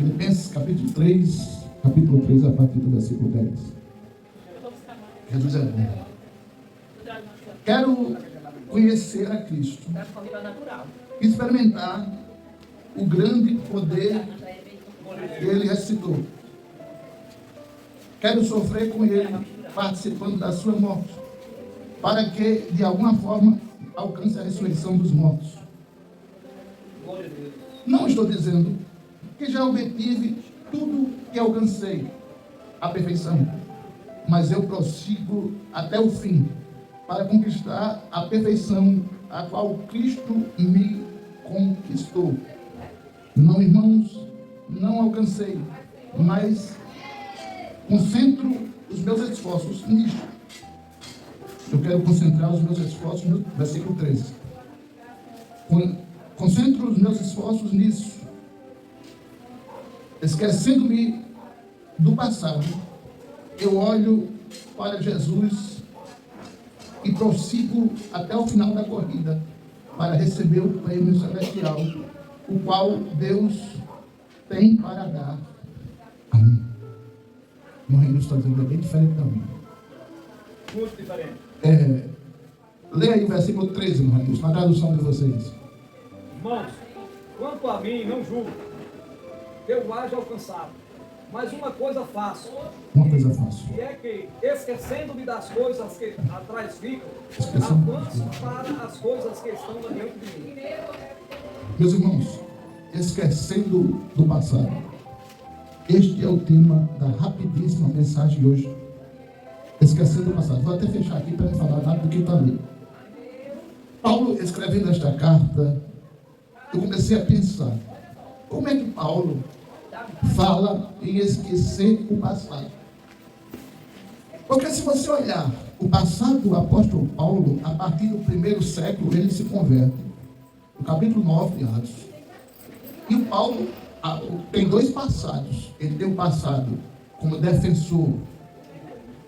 Filipenses capítulo 3, a partir do versículo 10. Jesus é bom. Quero conhecer a Cristo, experimentar o grande poder que Ele ressuscitou. Quero sofrer com Ele, participando da sua morte, para que, de alguma forma, alcance a ressurreição dos mortos. Não estou dizendo que já obtive tudo que alcancei, a perfeição, mas eu prossigo até o fim, para conquistar a perfeição a qual Cristo me conquistou. Não, irmãos, não alcancei, mas concentro os meus esforços nisto. Eu quero concentrar os meus esforços no versículo 13. Concentro os meus esforços nisso, esquecendo-me do passado. Eu olho para Jesus e prossigo até o final da corrida para receber o prêmio celestial, o qual Deus tem para dar a mim. No reino dos Estados Unidos é bem diferente da minha. Muito diferente. Leia aí o versículo 13, no reino, na tradução de vocês. Irmãos, quanto a mim, não julgo que eu haja alcançado, mas uma coisa faço. Uma coisa fácil. E é que, esquecendo-me das coisas que atrás ficam, Esquecendo. avanço para as coisas que estão diante de mim. Meus irmãos, esquecendo do passado. Este é o tema da rapidíssima mensagem de hoje. Esquecendo do passado. Vou até fechar aqui para não falar nada do que está ali. Paulo, escrevendo esta carta, eu comecei a pensar, como é que Paulo fala em esquecer o passado? Porque se você olhar o passado do apóstolo Paulo, a partir do primeiro século, ele se converte. No capítulo 9 de Atos. E o Paulo tem dois passados. Ele tem um passado como defensor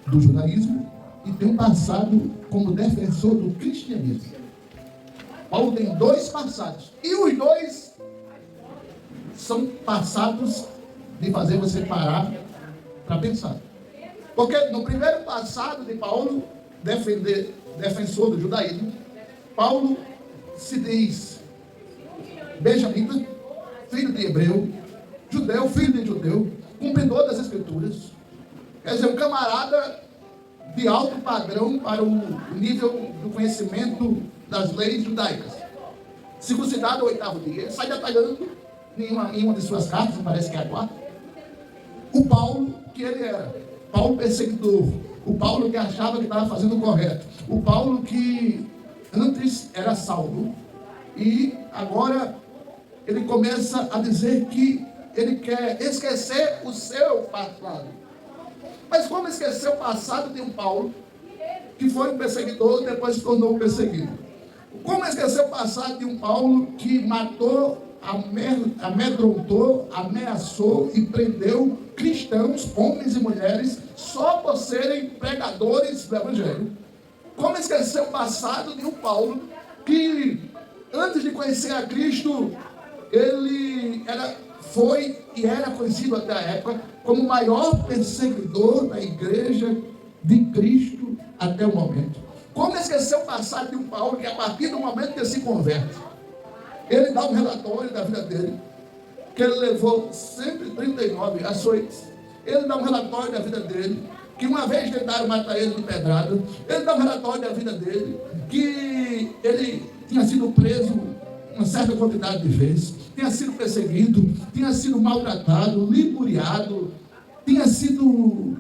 do judaísmo e tem um passado como defensor do cristianismo. Paulo tem dois passados. E os dois são passados de fazer você parar para pensar. Porque no primeiro passado de Paulo, defensor do judaísmo, Paulo se diz benjamita, filho de hebreu, judeu, filho de judeu, cumpridor das escrituras. Quer dizer, um camarada de alto padrão para o nível do conhecimento das leis judaicas. Circuncidado ao 8º dia, sai detalhando em uma de suas cartas, parece que é a 4ª, o Paulo que ele era. Paulo perseguidor. O Paulo que achava que estava fazendo o correto. O Paulo que antes era Saulo. E agora ele começa a dizer que ele quer esquecer o seu passado. Mas como esquecer o passado de um Paulo que foi um perseguidor e depois se tornou um perseguido? Como esquecer o passado de um Paulo que matou, amedrontou, ameaçou e prendeu cristãos, homens e mulheres, só por serem pregadores do Evangelho? Como esquecer o passado de um Paulo que, antes de conhecer a Cristo, ele foi e era conhecido até a época como o maior perseguidor da igreja de Cristo até o momento? Como esquecer o passado de um Paulo que, a partir do momento que ele se converte, ele dá um relatório da vida dele, que ele levou 139 açoites. Ele dá um relatório da vida dele, que uma vez tentaram matar ele de pedrada. Ele dá um relatório da vida dele, que ele tinha sido preso uma certa quantidade de vezes, tinha sido perseguido, tinha sido maltratado, limuriado, tinha sido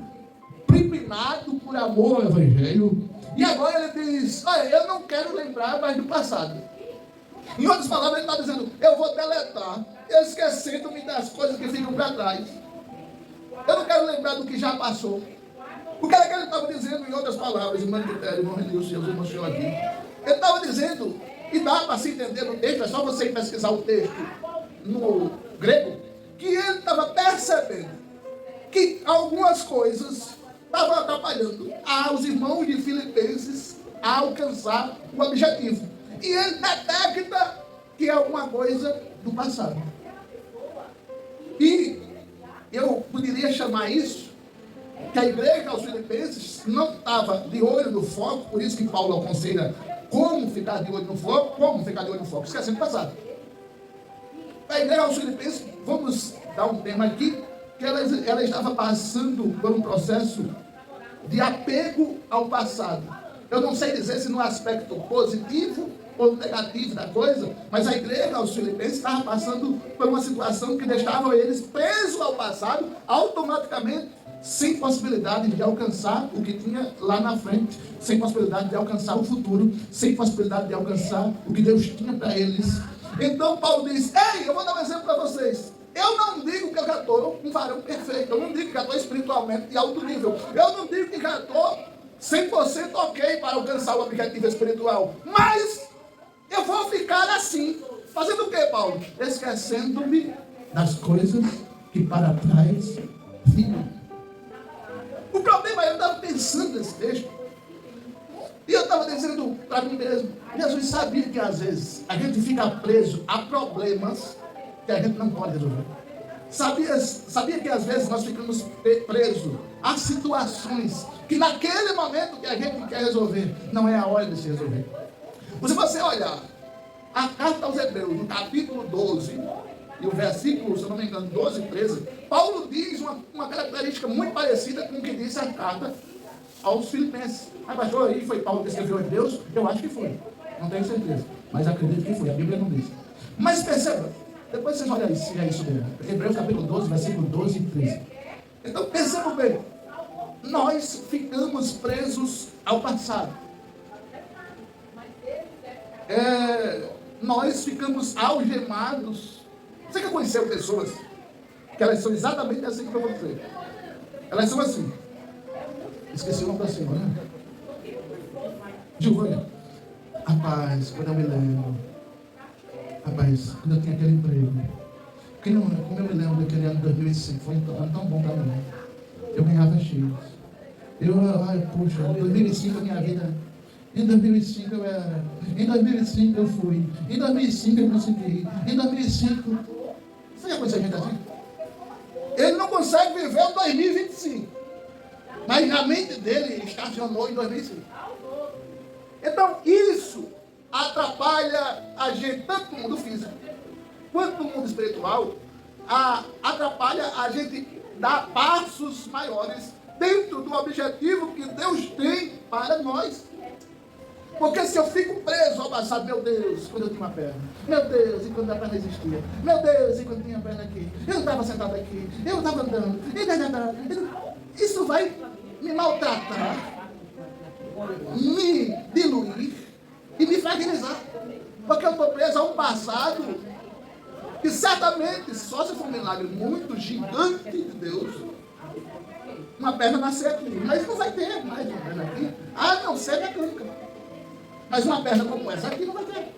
priminado por amor ao Evangelho. E agora ele diz: olha, eu não quero lembrar mais do passado. Em outras palavras, ele está dizendo: eu vou deletar, esquecendo-me das coisas que ficam para trás. Eu não quero lembrar do que já passou. O que era que ele estava dizendo, em outras palavras, irmão Quitério, irmão Renilson, seus irmãos que estão aqui? Ele estava dizendo, e dá para se entender no texto, é só você ir pesquisar o texto no grego, que ele estava percebendo que algumas coisas estavam atrapalhando aos irmãos de Filipenses a alcançar o objetivo. E ele detecta que é alguma coisa do passado. E poderia chamar isso, que a igreja aos Filipenses não estava de olho no foco, por isso que Paulo aconselha como ficar de olho no foco, esquecendo o passado. A igreja aos Filipenses, vamos dar um tema aqui, que ela estava passando por um processo de apego ao passado. Eu não sei dizer se no aspecto positivo ou negativo da coisa, mas a igreja aos Filipenses estava passando por uma situação que deixava eles presos ao passado, automaticamente, sem possibilidade de alcançar o que tinha lá na frente, sem possibilidade de alcançar o futuro, sem possibilidade de alcançar o que Deus tinha para eles. Então Paulo diz: ei, eu vou dar um exemplo para vocês. Eu não digo que eu já estou um varão perfeito, eu não digo que já estou espiritualmente de alto nível, eu não digo que já estou 100% ok para alcançar o objetivo espiritual, mas eu vou ficar assim, fazendo o que, Paulo? Esquecendo-me das coisas que para trás ficam. O problema é, eu estava pensando nesse texto, e eu estava dizendo para mim mesmo, Jesus sabia que às vezes a gente fica preso a problemas que a gente não pode resolver. Sabia que às vezes nós ficamos presos a situações que naquele momento que a gente quer resolver, não é a hora de se resolver. Se você olhar a carta aos Hebreus, no capítulo 12, e o versículo, se eu não me engano, 12 e 13, Paulo diz uma característica muito parecida com o que disse a carta aos Filipenses. Mas pastor, aí foi Paulo que escreveu Hebreus? Eu acho que foi, não tenho certeza, mas acredito que foi, a Bíblia não diz. Mas perceba, depois vocês olham aí, se é isso mesmo. Hebreus capítulo 12, versículo 12 e 13. Então percebam bem, nós ficamos presos ao passado. Nós ficamos algemados. Você já conheceu pessoas que elas são exatamente assim que eu vou dizer? Elas são assim. Esqueci o nome da senhora, né? Giovânia. Rapaz, quando eu me lembro. Rapaz, quando eu tinha aquele emprego. Como eu me lembro daquele ano de 2005, foi um ano tão bom para mim. Eu ganhava X. Poxa, em 2005 a minha vida. Em 2005 eu era. Em 2005 eu fui. Em 2005 eu consegui. Em 2005. Você já conheceu gente assim? Ele não consegue viver o 2025. Mas na mente dele estacionou em 2005. Então isso atrapalha a gente, tanto no mundo físico quanto no mundo espiritual. Atrapalha a gente dar passos maiores dentro do objetivo que Deus tem para nós. Porque se eu fico preso ao passado, meu Deus, quando eu tinha uma perna, meu Deus, e quando a perna existia, meu Deus, e quando tinha a perna aqui, eu estava sentado aqui, eu estava andando, isso vai me maltratar, me diluir e me fragilizar. Porque eu estou preso a um passado que certamente, só se for um milagre muito gigante de Deus, uma perna nascer aqui. Mas não vai ter mais uma perna aqui, a não ser mecânica. Mas uma perna como essa aqui não vai ter.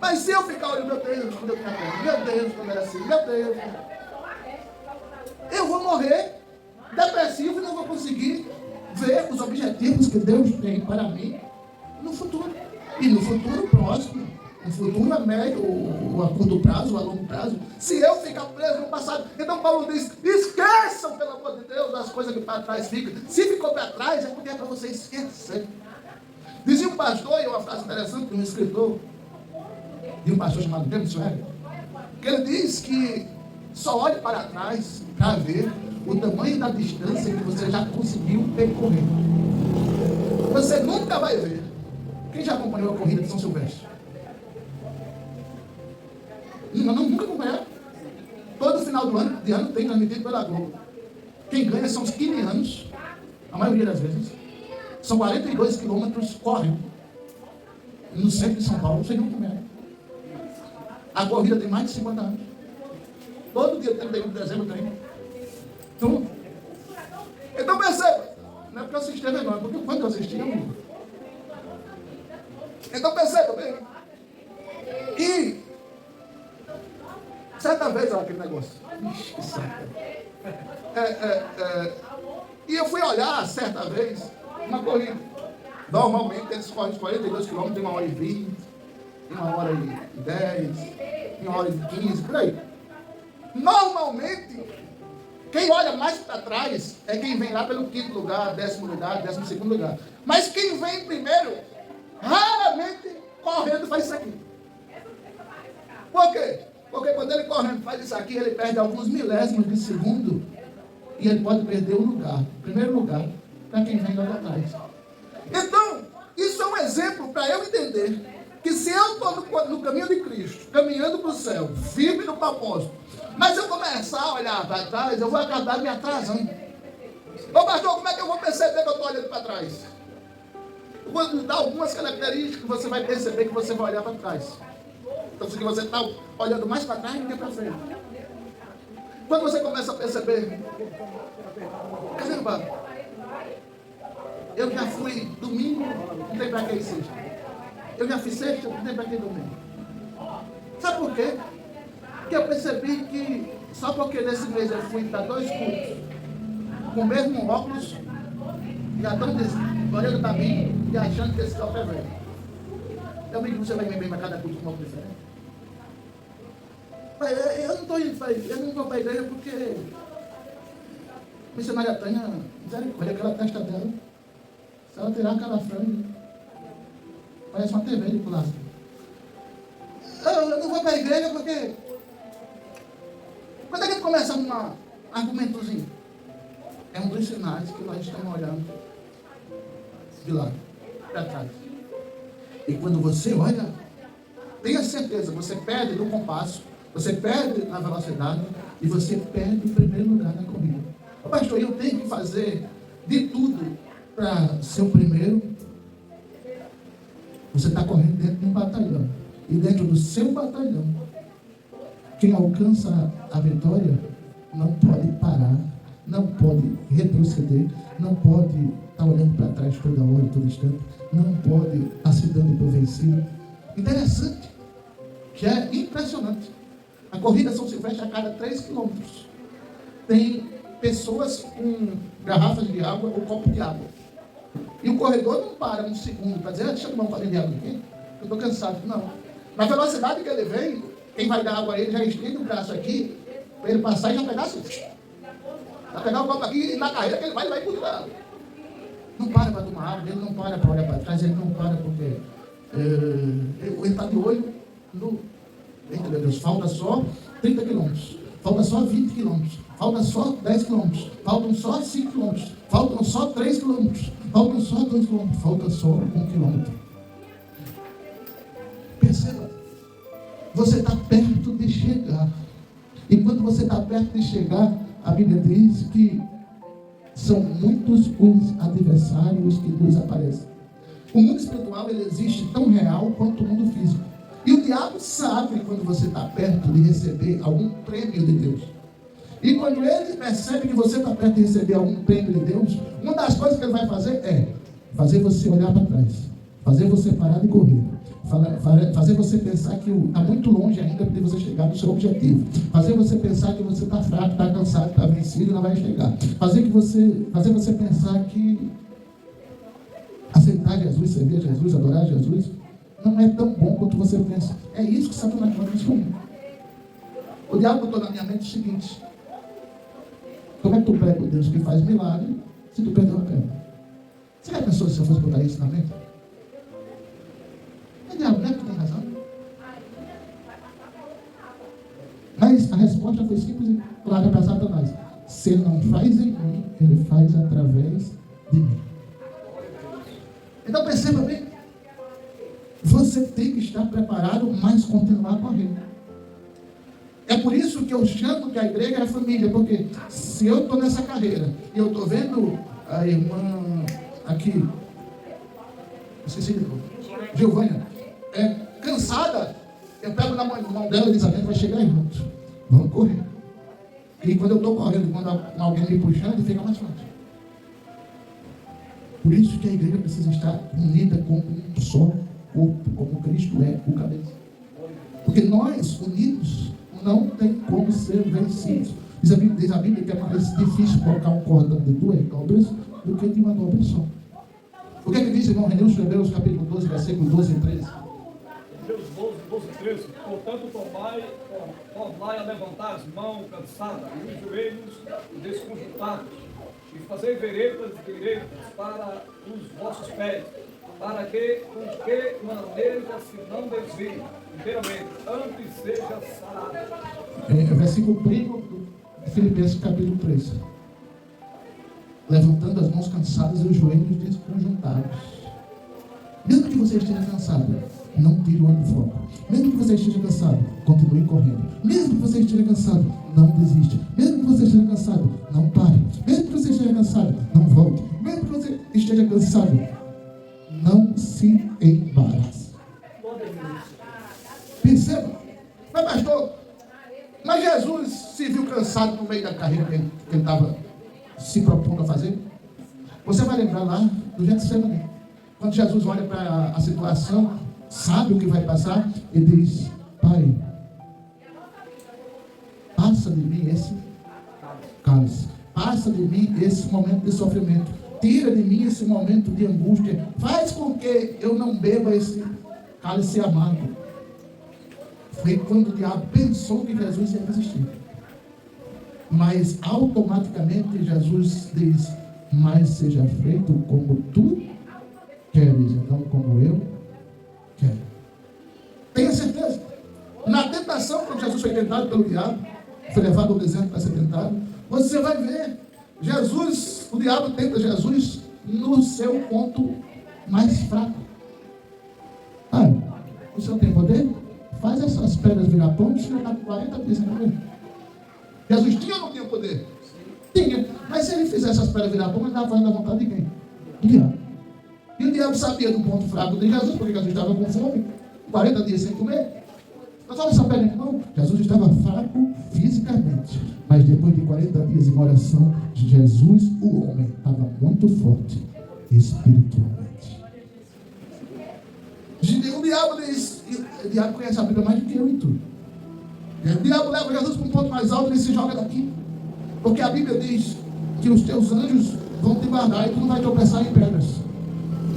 Mas se eu ficar olhando, meu Deus, quando eu tinha perna, meu Deus, quando era assim, meu Deus, eu vou morrer depressivo e não vou conseguir ver os objetivos que Deus tem para mim no futuro. E no futuro próximo, no futuro a médio, ou a curto prazo, ou a longo prazo, se eu ficar preso no passado. Então Paulo diz, esqueçam, pelo amor de Deus, as coisas que para trás ficam. Se ficou para trás, é porque é para você esquecer. Dizia um pastor, e uma frase interessante, um escritor, de um pastor chamado James Swagger, que ele diz que só olhe para trás para ver o tamanho da distância que você já conseguiu percorrer. Você nunca vai ver. Quem já acompanhou a corrida de São Silvestre? Nunca acompanhou. Todo final de ano tem transmitido pela Globo. Quem ganha são os quenianos, a maioria das vezes. São 42 quilômetros correndo. No centro de São Paulo, sem como é. A corrida tem mais de 50 anos. Todo dia 31 de dezembro tem. Então perceba. Não é porque eu assisti a vergonha, porque quando eu assisti eu não. Então perceba bem. E certa vez, olha aquele negócio. Ixi, que saco. E eu fui olhar certa vez uma corrida. Normalmente eles correm 42 km em 1 hora e 20, em 1 hora e 10, em 1 hora e 15, por aí. Normalmente Quem olha mais para trás é quem vem lá pelo 5º lugar, 10º lugar, 12º lugar. Mas quem vem primeiro, raramente correndo faz isso aqui. Por quê? Porque quando ele correndo faz isso aqui, ele perde alguns milésimos de segundo e ele pode perder o lugar, o primeiro lugar, para quem vem lá atrás. Então, isso é um exemplo para eu entender que se eu estou no caminho de Cristo, caminhando para o céu, firme no propósito, mas eu começar a olhar para trás, eu vou acabar me atrasando. Ô pastor, como é que eu vou perceber que eu estou olhando para trás? Eu vou dar algumas características que você vai perceber que você vai olhar para trás. Então, se você está olhando mais para trás do que para frente. Quando você começa a perceber, caramba, eu já fui domingo, não tem para que ir sexta. Eu já fiz sexta, não tem para que domingo. Sabe por quê? Porque eu percebi que só porque nesse mês eu fui para 2 cultos, com o mesmo óculos, já estão olhando para mim e achando que esse copo é velho. Eu me digo, você vai me bem para cada culto com um óculos diferente? Eu não vou para a igreja porque a missionária Tânia, misericórdia, aquela testa dela, se ela tirar aquela franja, parece uma TV de plástico. Eu não vou para a igreja porque... Quando a gente começa um argumentozinho, é um dos sinais que nós estamos olhando de lá para trás. E quando você olha, tenha certeza, você perde no compasso, você perde na velocidade e você perde o primeiro lugar na corrida. Pastor, eu tenho que fazer de tudo para ser o primeiro. Você está correndo dentro de um batalhão. E dentro do seu batalhão, quem alcança a vitória não pode parar, não pode retroceder, não pode estar olhando para trás toda hora, todo instante, não pode estar se dando por vencido. Interessante, que é impressionante. A corrida São Silvestre, a cada 3 quilômetros, tem pessoas com garrafas de água ou copo de água. E o corredor não para um segundo para dizer, deixa eu tomar um copo de água aqui, eu estou cansado. Não. Na velocidade que ele vem, quem vai dar água a ele já estende o braço aqui, para ele passar e já pegar assim. Vai pegar o copo aqui e na carreira que ele vai por lá. Não para tomar água, ele não para olhar para trás, ele não para porque ele está de olho no... Eita, meu Deus, falta só 30 quilômetros, falta só 20 quilômetros, falta só 10 quilômetros, faltam só 5 quilômetros, faltam só 3 quilômetros, faltam só 2 quilômetros, falta só 1 quilômetro. Perceba, você está perto de chegar. E quando você está perto de chegar, a Bíblia diz que são muitos os adversários que nos aparecem. O mundo espiritual, ele existe tão real quanto o mundo físico. E o diabo sabe quando você está perto de receber algum prêmio de Deus. E quando ele percebe que você está perto de receber algum prêmio de Deus, uma das coisas que ele vai fazer é fazer você olhar para trás, fazer você parar de correr, fazer você pensar que está muito longe ainda para você chegar no seu objetivo, fazer você pensar que você está fraco, está cansado, está vencido e não vai chegar, fazer você pensar que aceitar Jesus, servir a Jesus, adorar a Jesus não é tão bom quanto você pensa. É isso que Satanás vai transformar. O diabo botou na minha mente o seguinte: como é que tu prega o Deus que faz milagre se tu perdeu a perna? Você já pensou se eu fosse botar isso na mente? É diabo, né? Que tem razão. Mas a resposta foi simples e clara para Satanás: se ele não faz em mim, ele faz através de mim. Então perceba bem, você tem que estar preparado, mas continuar correndo. É por isso que eu chamo que a igreja é a família, porque se eu estou nessa carreira e eu estou vendo a irmã aqui, esqueci de novo, Giovânia, cansada, eu pego na mão dela e diz: a gente vai chegar juntos, vamos correr. E quando eu estou correndo, quando alguém me puxando, fica mais fácil. Por isso que a igreja precisa estar unida como um só corpo, como Cristo é o cabeça. Porque nós, unidos, não tem como ser vencidos. Diz a Bíblia que é mais difícil colocar um cordão de 2 dobras do que de uma dobra só. O que é que diz, irmão Renilson, Hebreus capítulo 12, versículo 12 e 13? Hebreus 12, 12, 13. Portanto, tornai a levantar as mãos cansadas e os joelhos desconjuntados, e fazei veredas direitas para os vossos pés, para que, com que maneira se não desvie inteiramente, antes seja sarado. Versículo 1 de Filipenses capítulo 3. Levantando as mãos cansadas e os joelhos desconjuntados. Mesmo que você esteja cansado, não tire o olho do foco. Mesmo que você esteja cansado, continue correndo. Mesmo que você esteja cansado, não desista. Mesmo que você esteja cansado, não pare. Mesmo que você esteja cansado, não volte. Mesmo que você esteja cansado, não se embarace. Perceba. Mas pastor, mas Jesus se viu cansado no meio da carreira que ele estava se propondo a fazer. Você vai lembrar lá do Getsemane. Quando Jesus olha para a situação, sabe o que vai passar, ele diz: Pai, passa de mim esse cálice, passa de mim esse momento de sofrimento, tira de mim esse momento de angústia, faz com que eu não beba esse cálice amargo. Foi quando o diabo pensou que Jesus ia resistir, mas automaticamente Jesus diz: mas seja feito como tu queres, não como eu quero. Tenha certeza. Na tentação, quando Jesus foi tentado pelo diabo, foi levado ao deserto para ser tentado, você vai ver Jesus, o diabo tenta Jesus no seu ponto mais fraco. O Senhor tem poder? Faz essas pedras virar pão, o Senhor está com 40 dias sem comer. Jesus tinha ou não tinha poder? Tinha. Mas se ele fizesse essas pedras virar pão, ele estava fazendo a vontade de quem? Do diabo. E o diabo sabia do ponto fraco de Jesus, porque Jesus estava com fome, 40 dias sem comer. Mas olha essa pedra, irmão. Jesus estava fraco fisicamente, mas depois de 40 dias em oração, Jesus, o homem, estava muito forte espiritualmente. O diabo diz, o diabo conhece a Bíblia mais do que eu e tu. O diabo leva Jesus para um ponto mais alto e ele se joga daqui. Porque a Bíblia diz que os teus anjos vão te guardar e tu não vai tropeçar em pedras.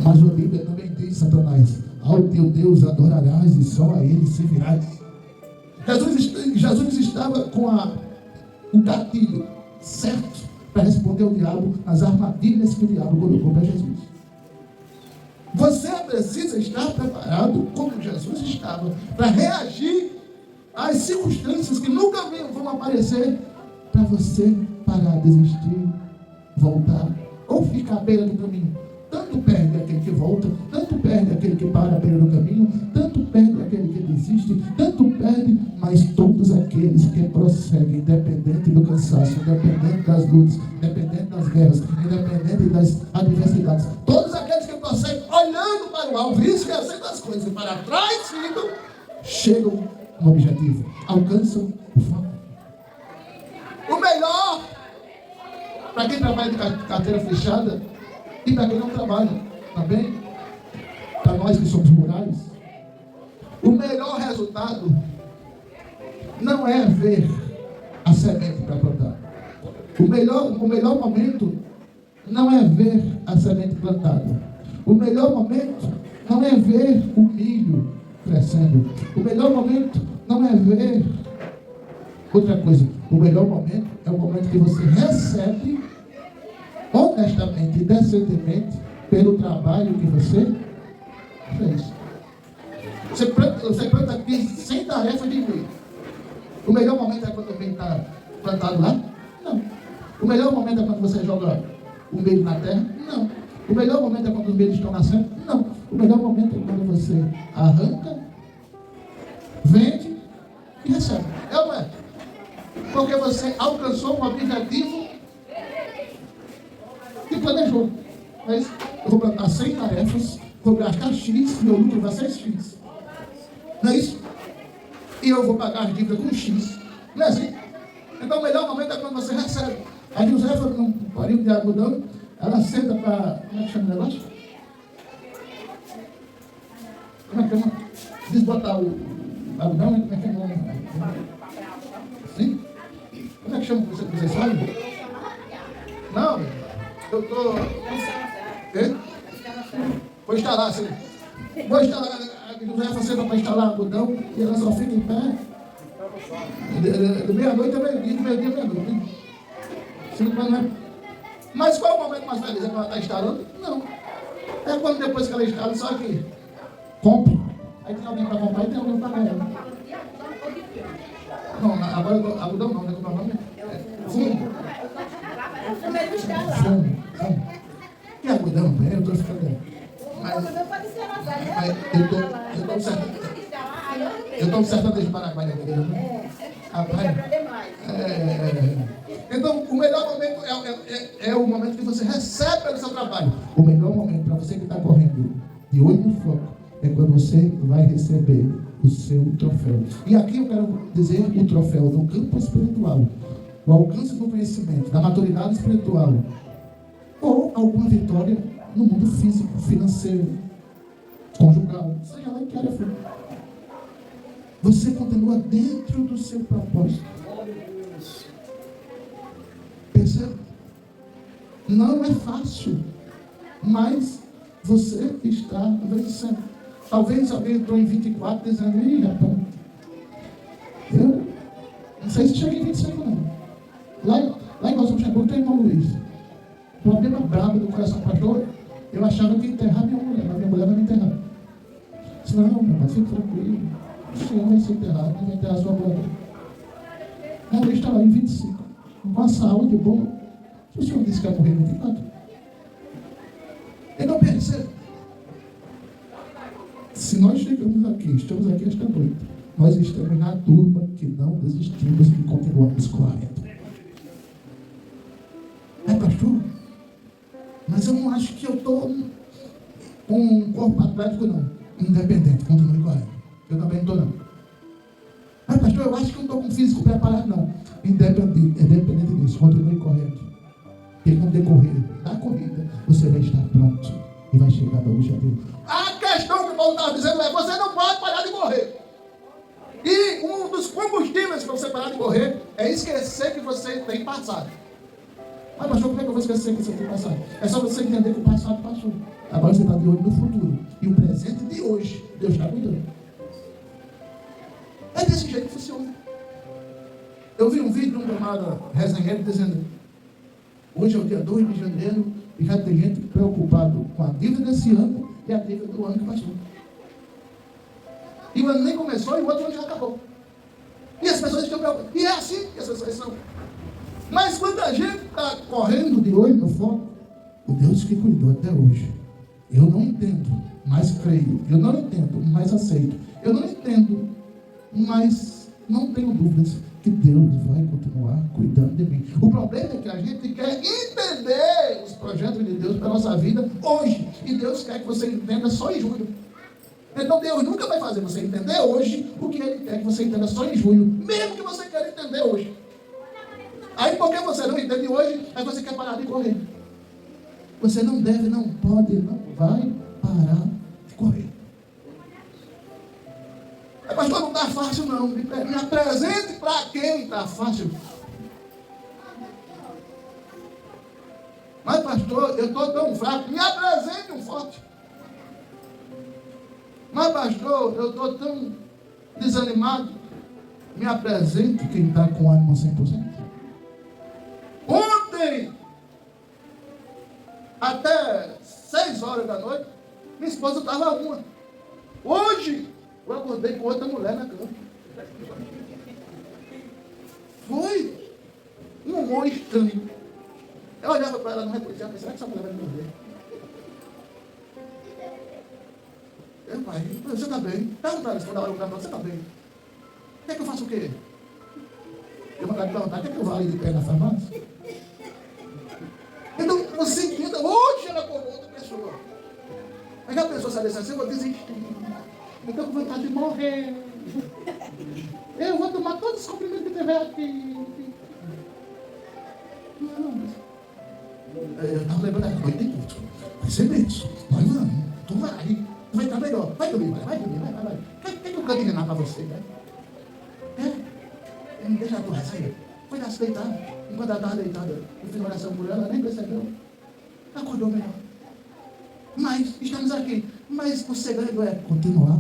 Mas a Bíblia também diz, Satanás: ao teu Deus adorarás e só a ele servirás. Jesus estava com o gatilho certo para responder ao diabo nas armadilhas que o diabo colocou para Jesus. Você precisa estar preparado, como Jesus estava, para reagir às circunstâncias que nunca vão aparecer, para você parar, desistir, voltar ou ficar à beira do caminho. Tanto perde aquele que volta, tanto perde aquele que para à beira do caminho, tanto perde aquele que desiste, tanto perde, mas todos aqueles que prosseguem, independente do cansaço, independente das lutas, independente das guerras, independente das adversidades, todos aqueles que prosseguem olhando para o alvo, isso que aceitam as coisas para trás, chegam no objetivo, alcançam o foco. O melhor para quem trabalha de carteira fechada e para quem não trabalha, também, para nós que somos rurais, o melhor resultado não é ver a semente para plantar. O melhor momento não é ver a semente plantada. O melhor momento não é ver o milho crescendo. O melhor momento não é ver outra coisa. O melhor momento é o momento que você recebe honestamente e decentemente pelo trabalho que você fez. Você planta aqui sem tarefa de meio. O melhor momento é quando o milho está plantado lá? Não. O melhor momento é quando você joga o milho na terra? Não. O melhor momento é quando os milhos estão nascendo? Não. O melhor momento é quando você arranca, vende e recebe. É ou não é? Porque você alcançou um objetivo e planejou. Mas eu vou plantar 100 tarefas, vou gastar X, meu lucro vai ser X. Não é isso? E eu vou pagar as dívidas com X. Não é assim? Então o melhor momento é quando você recebe. A Josefa, num parinho de algodão, ela senta para... Como é que chama o negócio? Como é que chama? Desbotar o algodão, como é que chama? Sim? Como é que chama? Você sabe? Não, eu estou... Vou instalar, sim. Vou instalar que José Faceta para instalar algodão e ela só fica em pé. De meia-noite a meio-dia, meia-noite. Mas qual é o momento mais feliz? É quando ela está instalando? Não. É quando depois que ela instala, só que compra. Aí tem alguém para comprar e tem alguém para ganhar. Não, agora algodão não, né? Como é o nome? Fumo. Fumo. Que algodão? Eu estou ficando. Mas eu estou certo de Paraguai, né? Então, o melhor momento é o momento que você recebe pelo seu trabalho. O melhor momento para você que está correndo de olho no foco é quando você vai receber o seu troféu. E aqui eu quero dizer o troféu do campo espiritual, o alcance do conhecimento, da maturidade espiritual, ou alguma vitória no mundo físico, financeiro, conjugal, seja lá em que área for. Você continua dentro do seu propósito. Perceba? Não é fácil, mas você está vencendo. Talvez alguém entrou em 24 dizendo: ih, rapaz, eu não sei se cheguei em 25 não. Lá em Nosso Xangô tem irmão Luiz. Problema brabo do coração, pastor. Eu achava que ia enterrar minha mulher, mas minha mulher vai me enterrar. Eu disse: não, meu pai, fique tranquilo. O senhor vai ser enterrado, não vai enterrar a sua mulher. Não, ele está lá em 25, com a saúde boa. O senhor disse que ia morrer em 24. Então perceba. Se nós chegamos aqui, estamos aqui esta noite, nós estamos na turma que não desistimos e continuamos correndo. Pastor? Mas eu não acho que eu estou com um corpo atlético, não. Independente, continue correndo. Eu também não estou, não. Mas, pastor, eu acho que eu não estou com físico preparado, não. Independente disso, continue correndo. E no decorrer da corrida, você vai estar pronto e vai chegar ao objetivo. A questão que o Paulo estava dizendo é: você não pode parar de correr. E um dos combustíveis para você parar de correr é esquecer que você tem passado. Mas, pastor, como é que eu vou esquecer que você tem passado? É só você entender que o passado passou. Agora você está de olho no futuro. E o presente de hoje, Deus está cuidando. É desse jeito que funciona. Eu vi um vídeo de um camarada resenheiro dizendo: hoje é o dia 2 de janeiro e já tem gente preocupado com a dívida desse ano e a dívida do ano que passou. E o ano nem começou e o outro ano já acabou. E as pessoas estão preocupadas. E é assim que as pessoas são. Mas quando a gente está correndo de olho no foco, o Deus que cuidou até hoje, eu não entendo, mas creio. Eu não entendo, mas aceito. Eu não entendo, mas não tenho dúvidas que Deus vai continuar cuidando de mim. O problema é que a gente quer entender os projetos de Deus para a nossa vida hoje. E Deus quer que você entenda só em julho. Então Deus nunca vai fazer você entender hoje o que Ele quer que você entenda só em julho, mesmo que você queira entender hoje. Aí porque você não entende hoje, aí você quer parar de correr. Você não deve, não pode, não vai parar de correr. Pastor, não está fácil não. Me apresente para quem está fácil. Mas pastor, eu estou tão fraco. Me apresente um forte. Mas pastor, eu estou tão desanimado. Me apresente quem está com ânimo 100%. Ontem, até 6 horas da noite, minha esposa estava uma. Hoje, eu acordei com outra mulher na cama. Foi um humor estranho. Eu olhava para ela, não reconhecia, será que essa mulher vai me morder? Pai, você está bem? Perguntaram isso quando ela olhou, você está bem? Quer que eu faça o quê? Eu vou perguntar, quer que eu vá ali de pé na farmácia? Então, você entenda, hoje ela acordou outra pessoa. Aí a pessoa sabe assim, eu vou desistir. Eu estou com vontade de morrer. Eu vou tomar todos os comprimidos que tiver aqui. Não. Eu estava lembrando, vai ter tudo. Vai ser mesmo. Vai, não. Tu vai. Tu vai estar melhor. Vai dormir, vai. Quer que eu cante Renato para você, né? Me deixa a tua receita. Foi lá se deitar. Enquanto ela estava deitada, eu fiz oração por ela, nem percebeu. Acordou melhor. Mas estamos aqui. Mas o segredo é continuar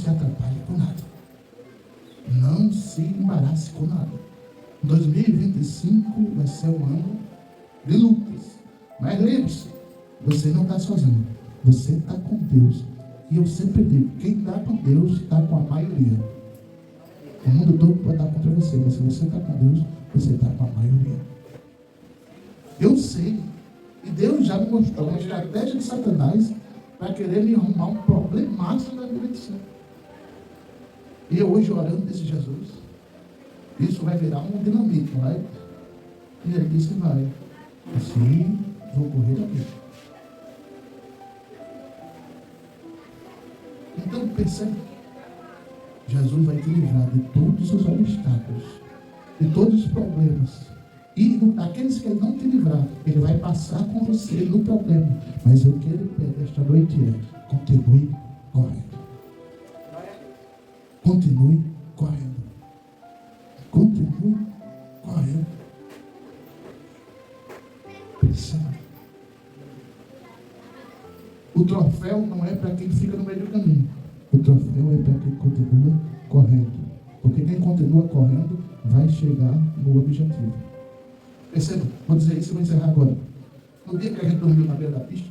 se atrapalhe com nada. Não se embarace com nada. 2025 vai ser um ano de lutas. Mas lembre-se, você não está sozinho. Você está com Deus. E eu sempre digo, quem está com Deus está com a maioria. O mundo todo pode estar contra você, mas se você está com Deus, você está com a maioria. Eu sei. E Deus já me mostrou uma estratégia de Satanás para querer me arrumar um problemaço na minha vida. E eu hoje orando desse Jesus, isso vai virar um dinamite, não vai? E ele disse, vai. Assim, vou correr daqui. Então, percebe? Jesus vai te livrar de todos os obstáculos, de todos os problemas. E aqueles que ele não te livrar, ele vai passar com você no problema. Mas o que ele pede esta noite é, continue correndo. Continue correndo. Continue correndo. Perceba. O troféu não é para quem fica no meio do caminho. O troféu é para quem continua correndo. Porque quem continua correndo vai chegar no objetivo. Perceba, vou dizer isso e vou encerrar agora. No dia que a gente dormiu na beira da pista,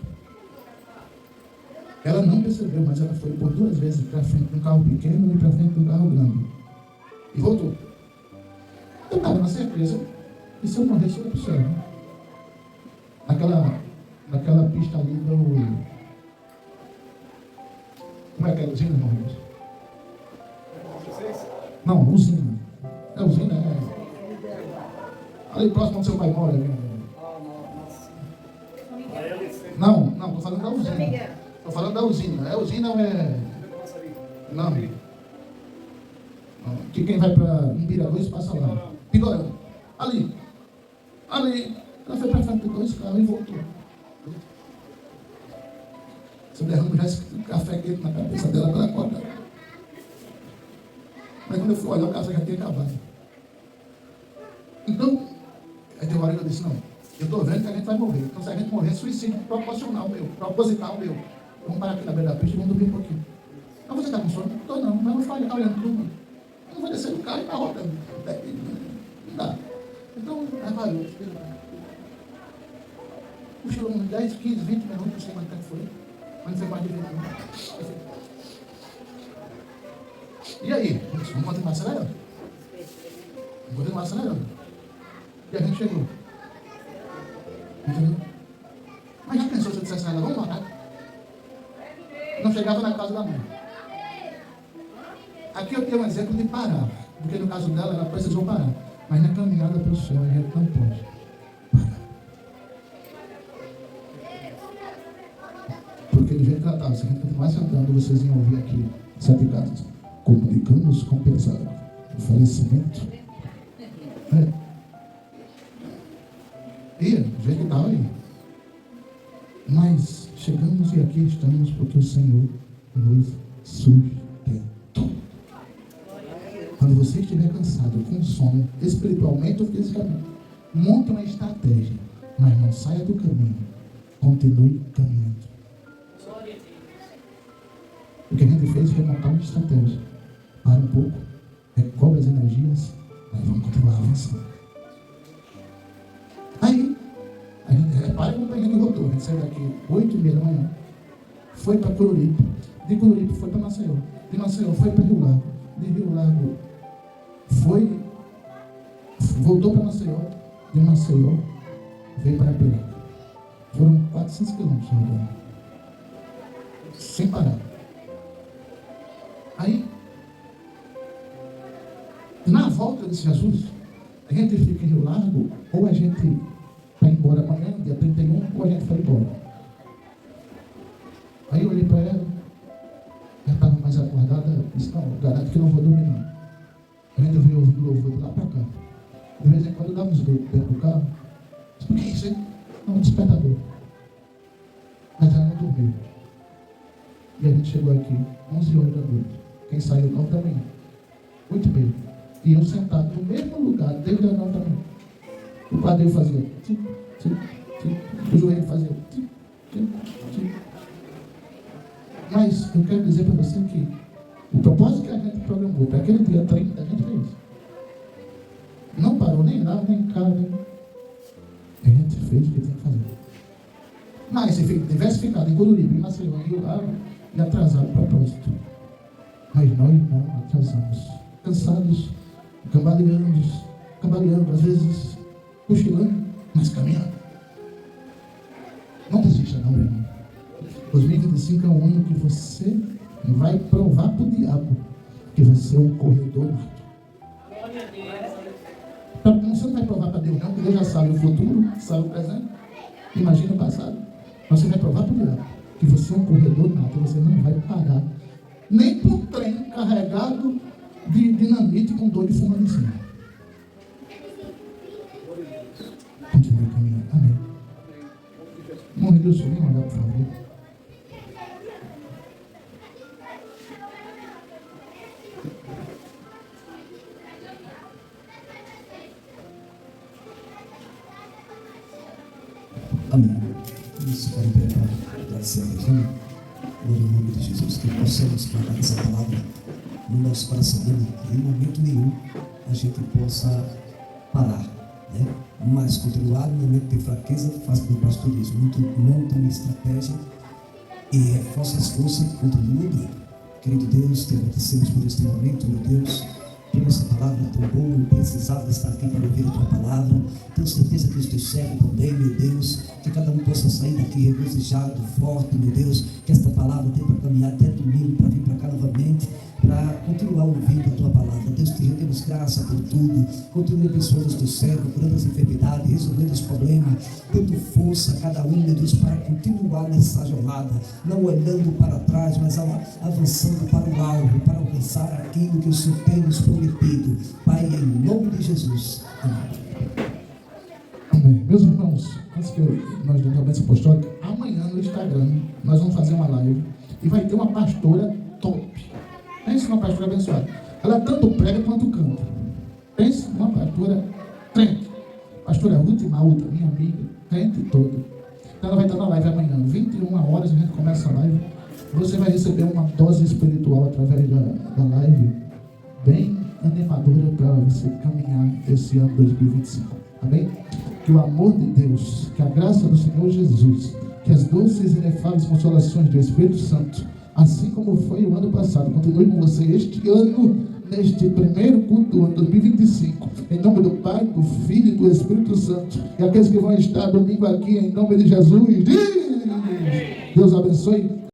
ela não percebeu, mas ela foi por 2 vezes para frente de um carro pequeno e para frente de um carro grande. E voltou. Eu estava na certeza que se eu morresse, eu ia para o céu. Né? Naquela pista ali do... Como é que é a usina, irmão? Não, usina. É usina, é... Ali próximo onde seu pai mora. Não, estou falando da usina. Estou falando da usina. É usina ou é... Não. Que quem vai para Imbiradois passa lá. Pidorão. Ali. Ela foi para frente de 2 carros e voltou. Você derrama já esse café quente na cabeça dela para ela acordar. Mas quando eu fui olhar, o café já tinha acabado. Então, aí tem uma hora que eu disse, não, eu estou vendo que a gente vai morrer. Então se a gente morrer, é suicídio proposital meu. Vamos parar aqui na beira da pista e vamos dormir um pouquinho. Mas você está com sono? Não estou não, mas eu vou ficar olhando tudo. Eu não vou descer do carro e estar rodando. Não dá. Então, aí valeu. Puxou uns 10, 15, 20 minutos, não sei quanto tempo foi. Mas não foi mais de 20 minutos. E aí? Vamos continuar acelerando? Vamos continuar acelerando. E a gente chegou. Entendeu? Mas já pensou se eu dissesse a ela, vamos matar? Não chegava na casa da mãe. Aqui eu tenho um exemplo de parar. Porque no caso dela, ela precisou parar. Mas na caminhada para o céu, a gente não pode parar. Porque do jeito que ela estava, se a gente continuasse andando, vocês iam ouvir aqui, 7 casas. Comunicamos com pesar o falecimento. E do jeito que estava aí. Mas chegamos e aqui estamos porque o Senhor nos sustentou. Quando você estiver cansado, com sono, espiritualmente ou fisicamente, monte uma estratégia, mas não saia do caminho. Continue caminhando. O que a gente fez foi montar uma estratégia. Para um pouco, recobre as energias, mas vamos continuar avançando. Aí, a gente repara como a gente rodou. A gente saiu daqui 8h30 da manhã, foi para Coruripe, de Coruripe foi para Maceió, de Maceió foi para Rio Largo, de Rio Largo voltou para Maceió, de Maceió veio para Piranga. Foram 400 quilômetros rodando, sem parar. Aí, na volta desse Jesus, a gente fica em Rio Largo, ou a gente vai embora amanhã, dia 31, ou a gente vai embora. Aí eu olhei para ela, já estava mais acordada, disse, não, garanto que não vou dormir não. A gente veio ouvir o louvor de lá para cá. De vez em quando dá uns gritos dentro do carro. Disse, o que é isso, hein? Não, um despertador. Mas ela não dormiu. E a gente chegou aqui, 11 horas da noite. Quem saiu 9 da manhã. 8h30. E eu sentado no mesmo lugar, desde as 9 da manhã. O quadril fazia tic, tic, tic. O joelho fazia tic, tic, tic. Mas eu quero dizer para você que O propósito que a gente programou para aquele dia 30, a gente fez. Não parou nem lá, nem cá, nem... A gente fez o que tinha que fazer. Mas se tivesse ficado em Coruripe, em Maceió, em Rio Ave, ia atrasar o propósito. Mas nós não atrasamos. Cansados, cambaleando, às vezes cochilando, mas caminhando. Não desista não, meu irmão. 2025 é um ano que você vai provar para o diabo que você é um corredor nato. Você não vai provar para Deus não, porque Deus já sabe o futuro, sabe o presente, imagina o passado. Mas você vai provar para o diabo que você é um corredor nato, você não vai parar nem para um trem carregado de dinamite com dor de fumando em cima. Continue caminhando. Amém. Morre Deus, vem olhar, por favor. Amém. Vamos ficar em pé para agradecer a Deus. Glória ao nome de Jesus. Que possamos guardar essa palavra no nosso coração. Em momento nenhum a gente possa parar, né? Mas continuar no momento de fraqueza, faz como o pastor diz, monta uma estratégia e reforça as forças, continua bem. Querido Deus, te agradecemos por este momento, meu Deus, por essa palavra tão boa. Eu precisava estar aqui para ouvir a tua palavra. Tenho certeza que os teus servos também, meu Deus, que cada um possa sair daqui regozijado, forte, meu Deus, que esta palavra tenha para caminhar até domingo, para vir para cá novamente, para continuar ouvindo a tua palavra. Deus, te rendemos graça por tudo. Continue abençoando os teus servos, curando as enfermidades, resolvendo os problemas, dando força a cada um, meu Deus, para continuar nessa jornada, não olhando para trás, mas avançando para o alvo, para alcançar aquilo que o Senhor tem nos prometido. Pai, em nome de Jesus. Amém. Amém. Meus irmãos, antes que nós demos a bênção apostólica, amanhã no Instagram nós vamos fazer uma live e vai ter uma pastora top. Pense numa pastora abençoada. Ela tanto prega quanto canta. Pense numa pastora crente. Pastora Ruth Malta, minha amiga, crente toda. Então ela vai estar na live amanhã, 21 horas a gente começa a live. Você vai receber uma dose espiritual através da live, bem animadora para você caminhar esse ano 2025. Amém? Que o amor de Deus, que a graça do Senhor Jesus, que as doces e inefáveis consolações do Espírito Santo, assim como foi o ano passado, continue com você este ano, neste primeiro culto do ano 2025, em nome do Pai, do Filho e do Espírito Santo, e aqueles que vão estar domingo aqui, em nome de Jesus, Deus abençoe.